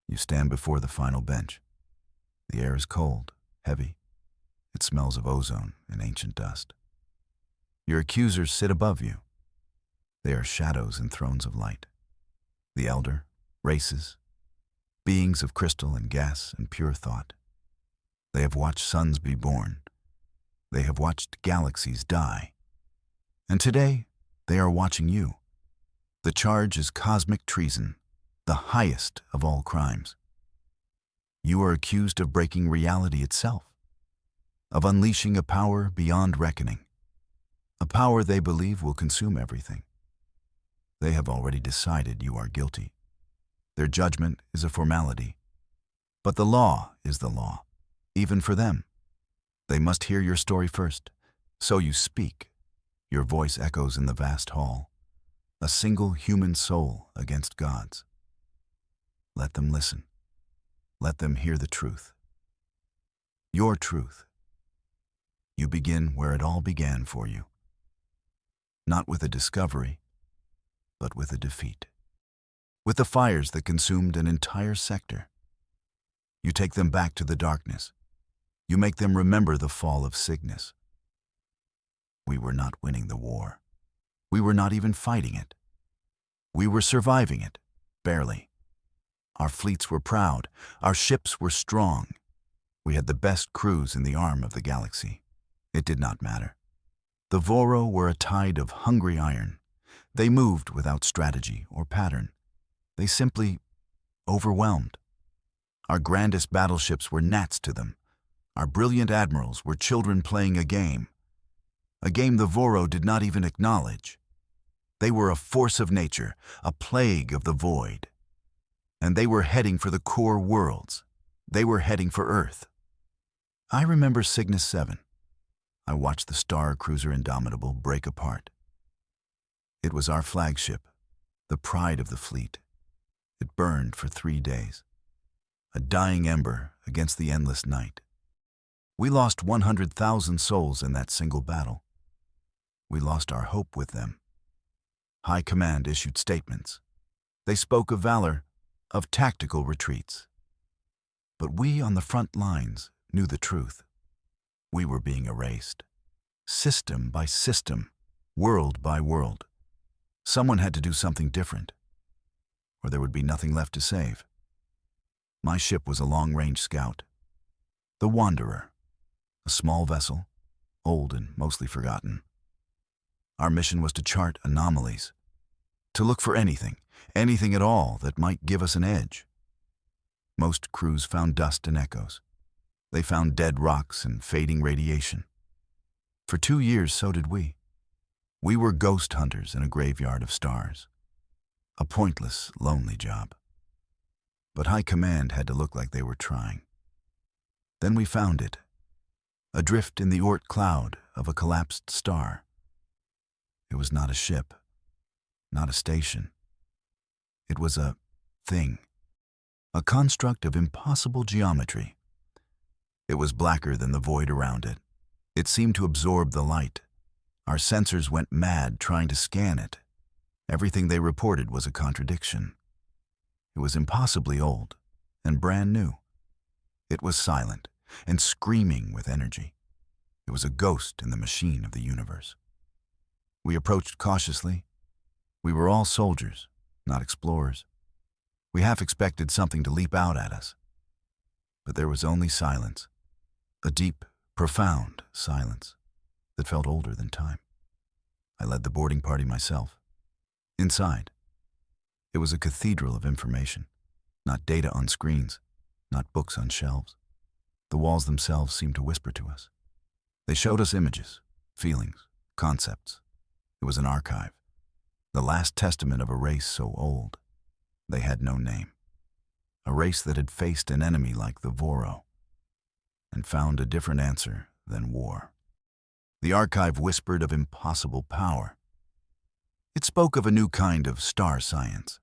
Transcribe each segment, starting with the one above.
You stand before the final bench. The air is cold, heavy. It smells of ozone and ancient dust. Your accusers sit above you. They are shadows in thrones of light. The elder, races, beings of crystal and gas and pure thought. They have watched suns be born. They have watched galaxies die. And today, they are watching you. The charge is cosmic treason, the highest of all crimes. You are accused of breaking reality itself, of unleashing a power beyond reckoning, a power they believe will consume everything. They have already decided you are guilty. Their judgment is a formality. But the law is the law, even for them. They must hear your story first. So you speak. Your voice echoes in the vast hall. A single human soul against God's. Let them listen. Let them hear the truth. Your truth. You begin where it all began for you. Not with a discovery, but with a defeat. With the fires that consumed an entire sector. You take them back to the darkness. You make them remember the fall of Cygnus. We were not winning the war. We were not even fighting it. We were surviving it, barely. Our fleets were proud. Our ships were strong. We had the best crews in the arm of the galaxy. It did not matter. The Voro were a tide of hungry iron. They moved without strategy or pattern. They simply overwhelmed. Our grandest battleships were gnats to them. Our brilliant admirals were children playing a game the Voro did not even acknowledge. They were a force of nature, a plague of the void. And they were heading for the core worlds. They were heading for Earth. I remember Cygnus 7. I watched the star cruiser Indomitable break apart. It was our flagship, the pride of the fleet. It burned for 3 days, a dying ember against the endless night. We lost 100,000 souls in that single battle. We lost our hope with them. High Command issued statements. They spoke of valor, of tactical retreats. But we on the front lines knew the truth. We were being erased, system by system, world by world. Someone had to do something different, or there would be nothing left to save. My ship was a long-range scout, the Wanderer, a small vessel, old and mostly forgotten. Our mission was to chart anomalies, to look for anything at all that might give us an edge. Most crews found dust and echoes. They found dead rocks and fading radiation. For 2 years, so did we. We were ghost hunters in a graveyard of stars. A pointless, lonely job. But High Command had to look like they were trying. Then we found it, adrift in the Oort cloud of a collapsed star. It was not a ship, not a station. It was a thing, a construct of impossible geometry. It was blacker than the void around it. It seemed to absorb the light. Our sensors went mad trying to scan it. Everything they reported was a contradiction. It was impossibly old and brand new. It was silent and screaming with energy. It was a ghost in the machine of the universe. We approached cautiously. We were all soldiers, not explorers. We half expected something to leap out at us. But there was only silence, a deep, profound silence that felt older than time. I led the boarding party myself. Inside, it was a cathedral of information, not data on screens, not books on shelves. The walls themselves seemed to whisper to us. They showed us images, feelings, concepts. It was an archive, the last testament of a race so old they had no name. A race that had faced an enemy like the Voro and found a different answer than war. The archive whispered of impossible power. It spoke of a new kind of star science.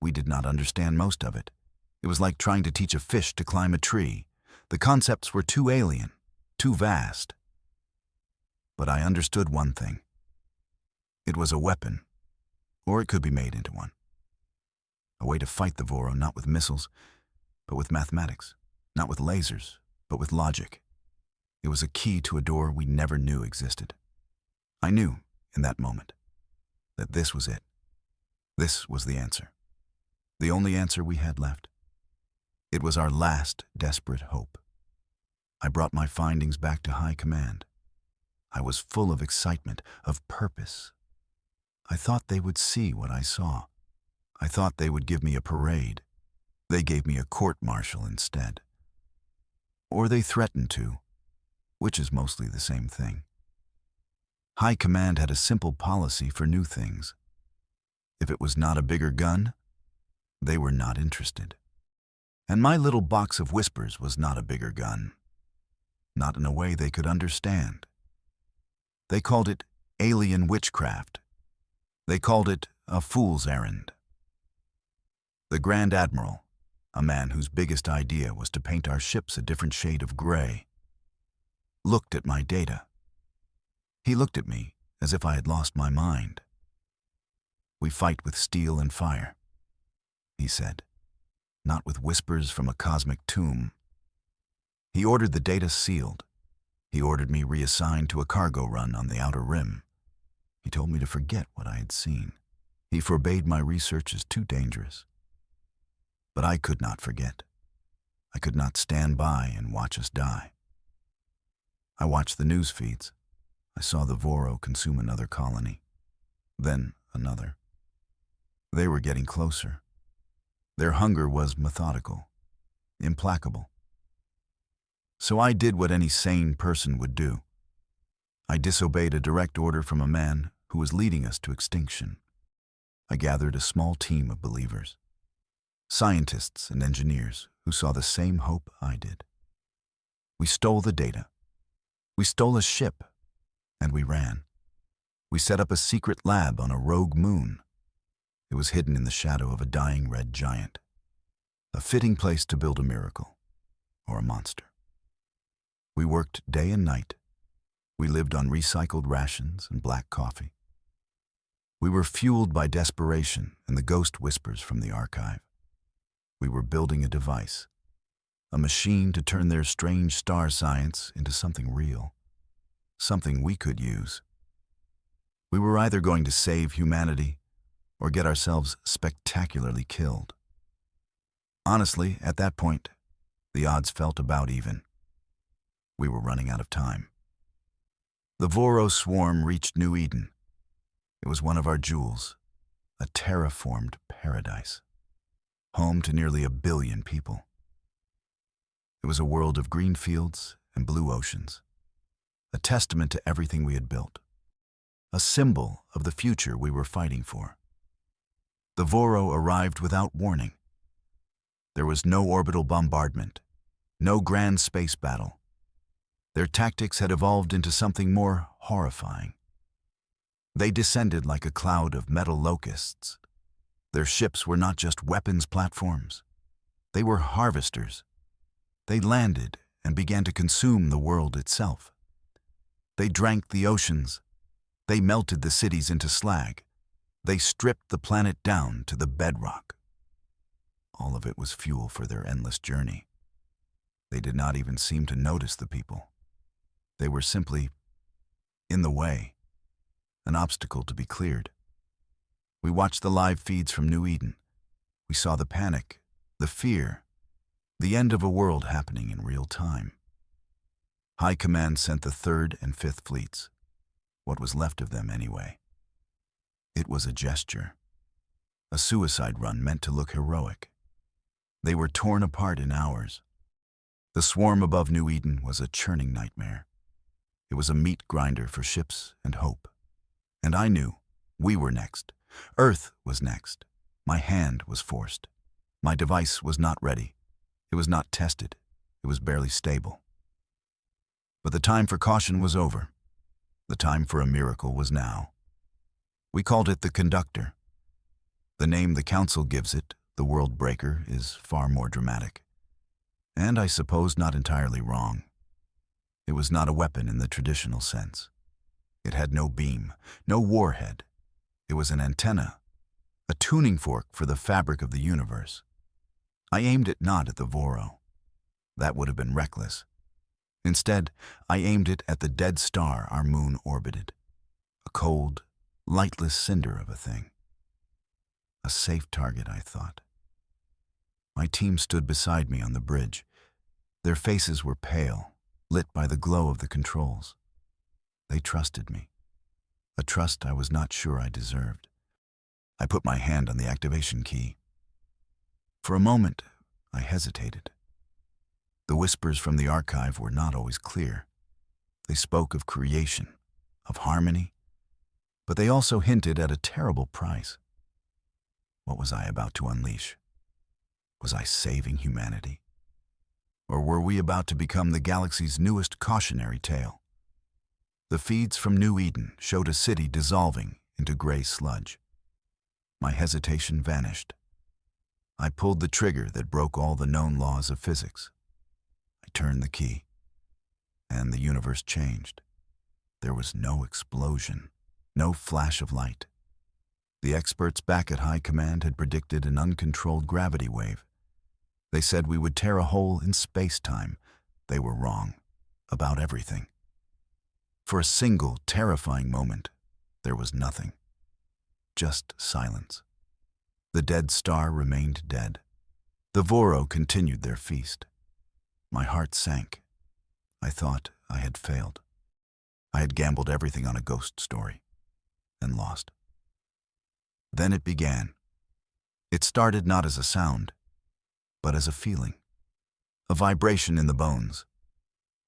We did not understand most of it. It was like trying to teach a fish to climb a tree. The concepts were too alien, too vast. But I understood one thing. It was a weapon, or it could be made into one. A way to fight the Voro, not with missiles, but with mathematics. Not with lasers, but with logic. It was a key to a door we never knew existed. I knew, in that moment, that this was it. This was the answer. The only answer we had left. It was our last desperate hope. I brought my findings back to High Command. I was full of excitement, of purpose. I thought they would see what I saw. I thought they would give me a parade. They gave me a court-martial instead. Or they threatened to, which is mostly the same thing. High Command had a simple policy for new things. If it was not a bigger gun, they were not interested. And my little box of whispers was not a bigger gun. Not in a way they could understand. They called it alien witchcraft. They called it a fool's errand. The Grand Admiral, a man whose biggest idea was to paint our ships a different shade of gray, looked at my data. He looked at me as if I had lost my mind. "We fight with steel and fire," he said, "not with whispers from a cosmic tomb." He ordered the data sealed. He ordered me reassigned to a cargo run on the outer rim. He told me to forget what I had seen. He forbade my research as too dangerous. But I could not forget. I could not stand by and watch us die. I watched the news feeds. I saw the Voro consume another colony, then another. They were getting closer. Their hunger was methodical, implacable. So I did what any sane person would do. I disobeyed a direct order from a man who was leading us to extinction. I gathered a small team of believers, scientists and engineers who saw the same hope I did. We stole the data. We stole a ship, and we ran. We set up a secret lab on a rogue moon. It was hidden in the shadow of a dying red giant. A fitting place to build a miracle, or a monster. We worked day and night. We lived on recycled rations and black coffee. We were fueled by desperation and the ghost whispers from the archive. We were building a device, a machine to turn their strange star science into something real, something we could use. We were either going to save humanity or get ourselves spectacularly killed. Honestly, at that point, the odds felt about even. We were running out of time. The Voro swarm reached New Eden. It was one of our jewels, a terraformed paradise, home to nearly 1 billion people. It was a world of green fields and blue oceans, a testament to everything we had built, a symbol of the future we were fighting for. The Voro arrived without warning. There was no orbital bombardment, no grand space battle. Their tactics had evolved into something more horrifying. They descended like a cloud of metal locusts. Their ships were not just weapons platforms. They were harvesters. They landed and began to consume the world itself. They drank the oceans. They melted the cities into slag. They stripped the planet down to the bedrock. All of it was fuel for their endless journey. They did not even seem to notice the people. They were simply in the way, an obstacle to be cleared. We watched the live feeds from New Eden. We saw the panic, the fear, the end of a world happening in real time. High Command sent the 3rd and 5th fleets, what was left of them anyway. It was a gesture, a suicide run meant to look heroic. They were torn apart in hours. The swarm above New Eden was a churning nightmare. It was a meat grinder for ships and hope. And I knew we were next. Earth was next. My hand was forced. My device was not ready. It was not tested. It was barely stable. But the time for caution was over. The time for a miracle was now. We called it the Conductor. The name the Council gives it, the World Breaker, is far more dramatic. And I suppose not entirely wrong. It was not a weapon in the traditional sense. It had no beam, no warhead. It was an antenna, a tuning fork for the fabric of the universe. I aimed it not at the Voro. That would have been reckless. Instead, I aimed it at the dead star our moon orbited. A cold, lightless cinder of a thing. A safe target, I thought. My team stood beside me on the bridge. Their faces were pale, lit by the glow of the controls. They trusted me. A trust I was not sure I deserved. I put my hand on the activation key. For a moment, I hesitated. The whispers from the archive were not always clear. They spoke of creation, of harmony, but they also hinted at a terrible price. What was I about to unleash? Was I saving humanity? Or were we about to become the galaxy's newest cautionary tale? The feeds from New Eden showed a city dissolving into gray sludge. My hesitation vanished. I pulled the trigger that broke all the known laws of physics. I turned the key, and the universe changed. There was no explosion, no flash of light. The experts back at High Command had predicted an uncontrolled gravity wave. They said we would tear a hole in space-time. They were wrong about everything. For a single, terrifying moment, there was nothing. Just silence. The dead star remained dead. The Voro continued their feast. My heart sank. I thought I had failed. I had gambled everything on a ghost story and lost. Then it began. It started not as a sound, but as a feeling, a vibration in the bones,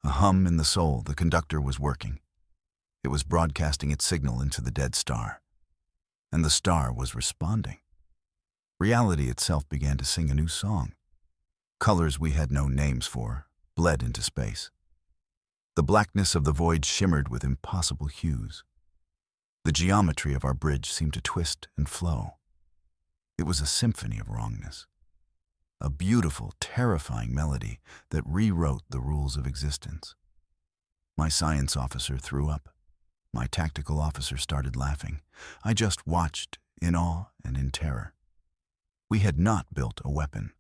a hum in the soul. The conductor was working. It was broadcasting its signal into the dead star, and the star was responding. Reality itself began to sing a new song. Colors we had no names for bled into space. The blackness of the void shimmered with impossible hues. The geometry of our bridge seemed to twist and flow. It was a symphony of wrongness, a beautiful, terrifying melody that rewrote the rules of existence. My science officer threw up. My tactical officer started laughing. I just watched in awe and in terror. We had not built a weapon.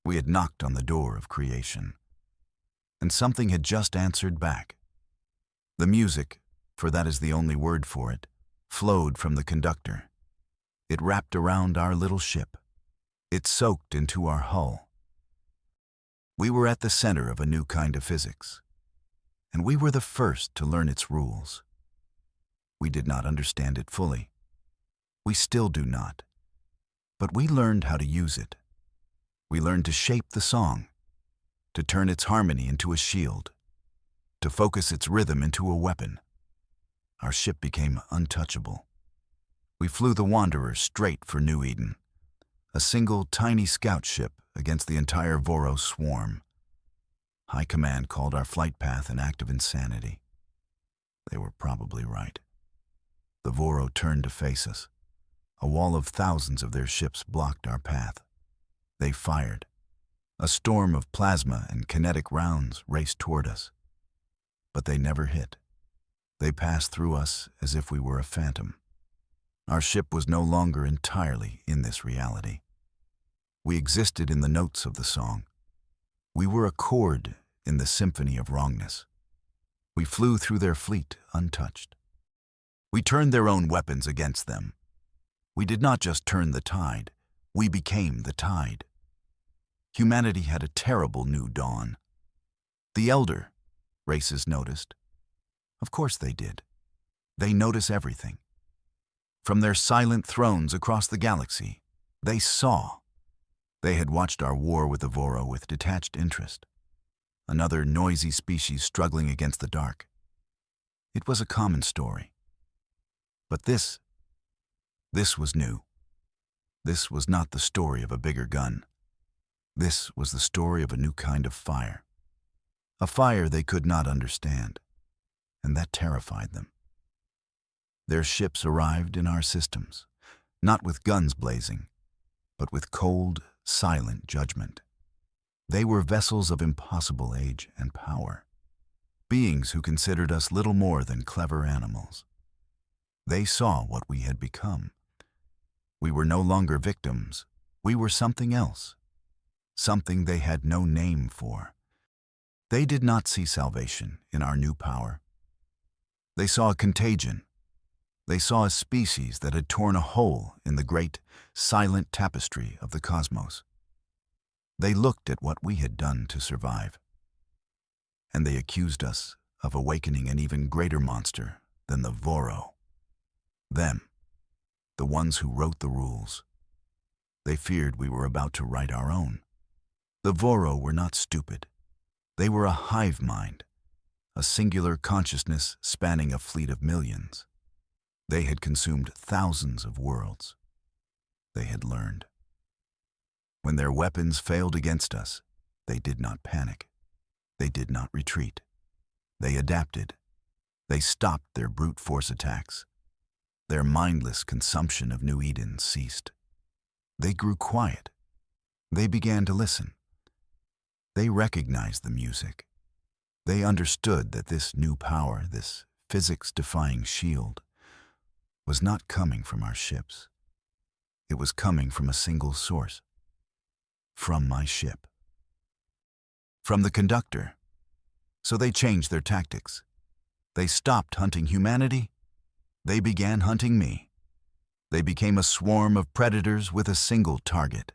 We had knocked on the door of creation. And something had just answered back. The music, for that is the only word for it, flowed from the conductor. It wrapped around our little ship. It soaked into our hull. We were at the center of a new kind of physics, and we were the first to learn its rules. We did not understand it fully. We still do not. But we learned how to use it. We learned to shape the song, to turn its harmony into a shield, to focus its rhythm into a weapon. Our ship became untouchable. We flew the Wanderer straight for New Eden, a single tiny scout ship against the entire Voro swarm. High Command called our flight path an act of insanity. They were probably right. The Voro turned to face us. A wall of thousands of their ships blocked our path. They fired. A storm of plasma and kinetic rounds raced toward us. But they never hit. They passed through us as if we were a phantom. Our ship was no longer entirely in this reality. We existed in the notes of the song. We were a chord in the symphony of wrongness. We flew through their fleet untouched. We turned their own weapons against them. We did not just turn the tide, we became the tide. Humanity had a terrible new dawn. The elder races noticed. Of course they did. They notice everything. From their silent thrones across the galaxy, they saw. They had watched our war with the Voro with detached interest. Another noisy species struggling against the dark. It was a common story. But this was new. This was not the story of a bigger gun. This was the story of a new kind of fire. A fire they could not understand, and that terrified them. Their ships arrived in our systems, not with guns blazing, but with cold, silent judgment. They were vessels of impossible age and power, beings who considered us little more than clever animals. They saw what we had become. We were no longer victims. We were something else, something they had no name for. They did not see salvation in our new power. They saw a contagion. They saw a species that had torn a hole in the great, silent tapestry of the cosmos. They looked at what we had done to survive, and they accused us of awakening an even greater monster than the Voro. Them, the ones who wrote the rules. They feared we were about to write our own. The Voro were not stupid. They were a hive mind, a singular consciousness spanning a fleet of millions. They had consumed thousands of worlds. They had learned. When their weapons failed against us, they did not panic. They did not retreat. They adapted. They stopped their brute force attacks. Their mindless consumption of New Eden ceased. They grew quiet. They began to listen. They recognized the music. They understood that this new power, this physics-defying shield, was not coming from our ships. It was coming from a single source. From my ship. From the conductor. So they changed their tactics. They stopped hunting humanity. They began hunting me. They became a swarm of predators with a single target.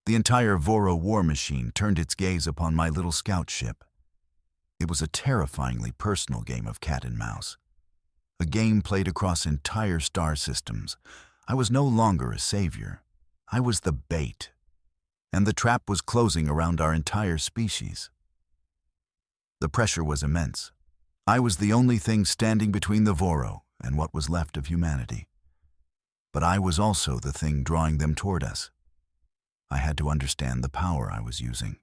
The entire Voro war machine turned its gaze upon my little scout ship. It was a terrifyingly personal game of cat and mouse. A game played across entire star systems. I was no longer a savior. I was the bait. And the trap was closing around our entire species. The pressure was immense. I was the only thing standing between the Voro and what was left of humanity. But I was also the thing drawing them toward us. I had to understand the power I was using.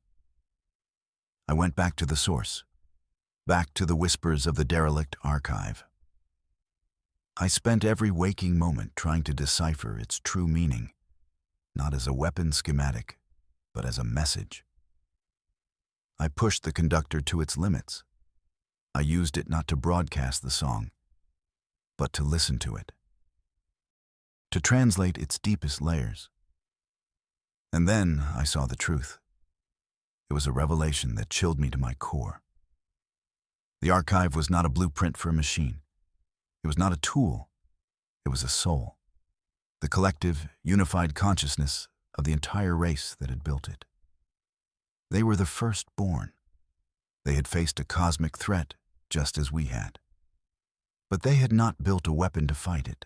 I went back to the source, back to the whispers of the derelict archive. I spent every waking moment trying to decipher its true meaning, not as a weapon schematic, but as a message. I pushed the conductor to its limits. I used it not to broadcast the song, but to listen to it, to translate its deepest layers. And then I saw the truth. It was a revelation that chilled me to my core. The archive was not a blueprint for a machine. It was not a tool. It was a soul, the collective, unified consciousness of the entire race that had built it. They were the firstborn. They had faced a cosmic threat just as we had. But they had not built a weapon to fight it.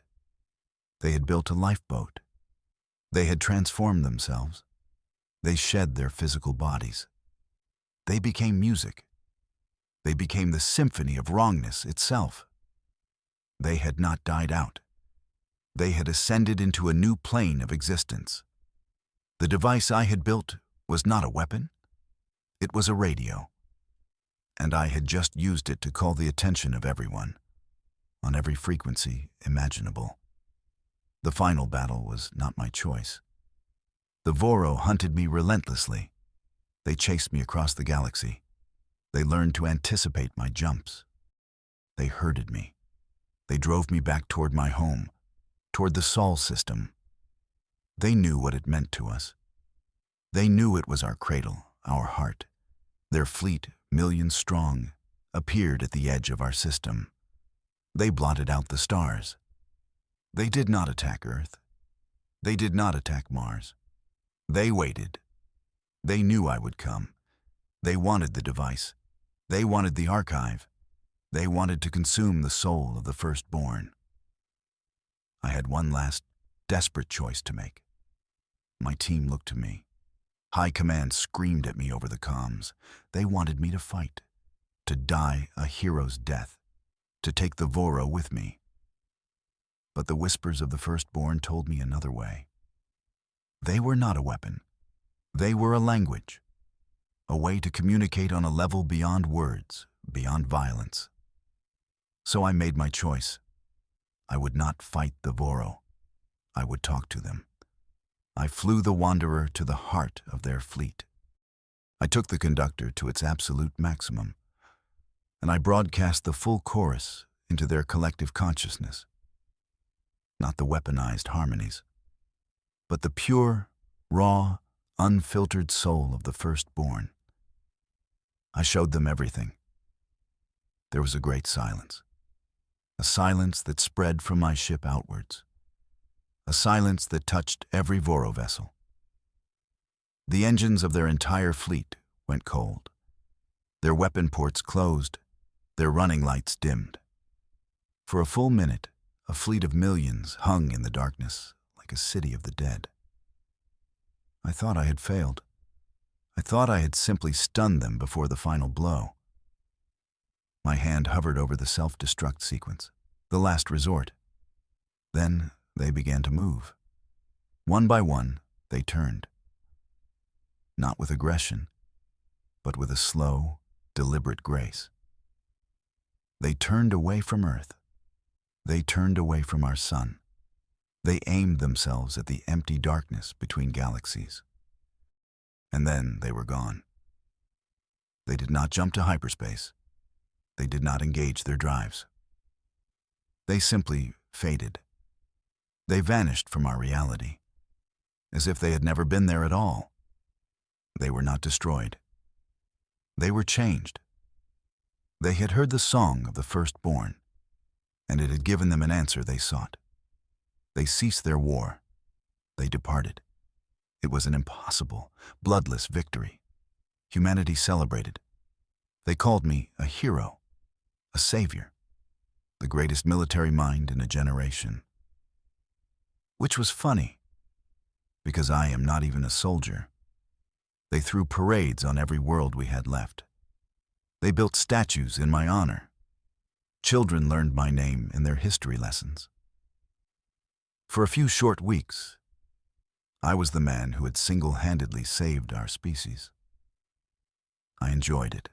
They had built a lifeboat. They had transformed themselves. They shed their physical bodies. They became music. They became the symphony of wrongness itself. They had not died out. They had ascended into a new plane of existence. The device I had built was not a weapon. It was a radio. And I had just used it to call the attention of everyone, on every frequency imaginable. The final battle was not my choice. The Voro hunted me relentlessly. They chased me across the galaxy. They learned to anticipate my jumps. They herded me. They drove me back toward my home, toward the Sol system. They knew what it meant to us. They knew it was our cradle, our heart. Their fleet, millions strong, appeared at the edge of our system. They blotted out the stars. They did not attack Earth. They did not attack Mars. They waited. They knew I would come. They wanted the device. They wanted the archive. They wanted to consume the soul of the firstborn. I had one last, desperate choice to make. My team looked to me. High Command screamed at me over the comms. They wanted me to fight, to die a hero's death, to take the Voro with me. But the whispers of the firstborn told me another way. They were not a weapon. They were a language, a way to communicate on a level beyond words, beyond violence. So I made my choice. I would not fight the Voro. I would talk to them. I flew the Wanderer to the heart of their fleet. I took the conductor to its absolute maximum, and I broadcast the full chorus into their collective consciousness. Not the weaponized harmonies, but the pure, raw, unfiltered soul of the firstborn. I showed them everything. There was a great silence. A silence that spread from my ship outwards. A silence that touched every Voro vessel. The engines of their entire fleet went cold. Their weapon ports closed, their running lights dimmed. For a full minute, a fleet of millions hung in the darkness like a city of the dead. I thought I had failed. I thought I had simply stunned them before the final blow. My hand hovered over the self-destruct sequence, the last resort. Then they began to move. One by one, they turned. Not with aggression, but with a slow, deliberate grace. They turned away from Earth. They turned away from our sun. They aimed themselves at the empty darkness between galaxies. And then they were gone. They did not jump to hyperspace. They did not engage their drives. They simply faded. They vanished from our reality, as if they had never been there at all. They were not destroyed. They were changed. They had heard the song of the firstborn, and it had given them an answer they sought. They ceased their war. They departed. It was an impossible, bloodless victory. Humanity celebrated. They called me a hero, a savior, the greatest military mind in a generation. Which was funny, because I am not even a soldier. They threw parades on every world we had left. They built statues in my honor. Children learned my name in their history lessons. For a few short weeks, I was the man who had single-handedly saved our species. I enjoyed it.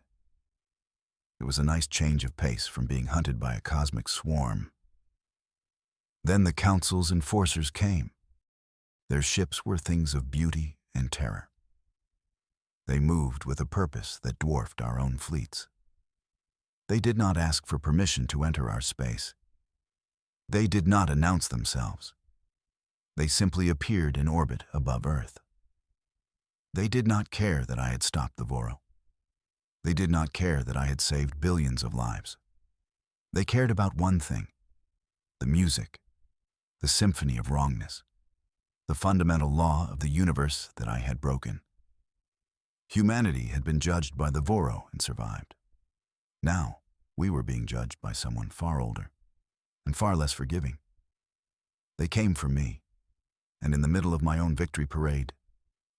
It was a nice change of pace from being hunted by a cosmic swarm. Then the Council's enforcers came. Their ships were things of beauty and terror. They moved with a purpose that dwarfed our own fleets. They did not ask for permission to enter our space. They did not announce themselves. They simply appeared in orbit above Earth. They did not care that I had stopped the Voro. They did not care that I had saved billions of lives. They cared about one thing: the music, the symphony of wrongness, the fundamental law of the universe that I had broken. Humanity had been judged by the Voro and survived. Now, we were being judged by someone far older and far less forgiving. They came for me, and in the middle of my own victory parade,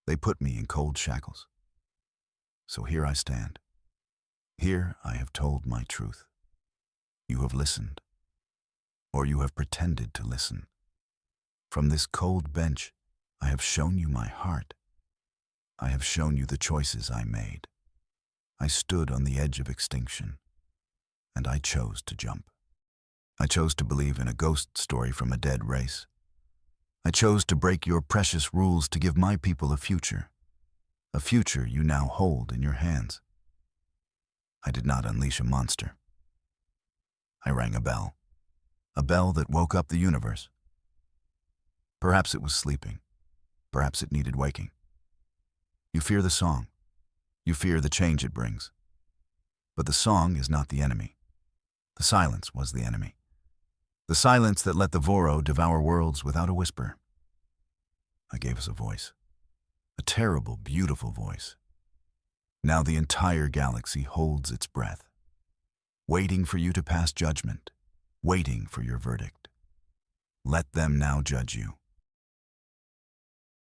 they put me in cold shackles. So here I stand. Here I have told my truth. You have listened, or you have pretended to listen. From this cold bench, I have shown you my heart. I have shown you the choices I made. I stood on the edge of extinction, and I chose to jump. I chose to believe in a ghost story from a dead race. I chose to break your precious rules to give my people a future you now hold in your hands. I did not unleash a monster. I rang a bell that woke up the universe. Perhaps it was sleeping. Perhaps it needed waking. You fear the song. You fear the change it brings. But the song is not the enemy. The silence was the enemy. The silence that let the Voro devour worlds without a whisper. I gave us a voice. A terrible, beautiful voice. Now the entire galaxy holds its breath, waiting for you to pass judgment, waiting for your verdict. Let them now judge you.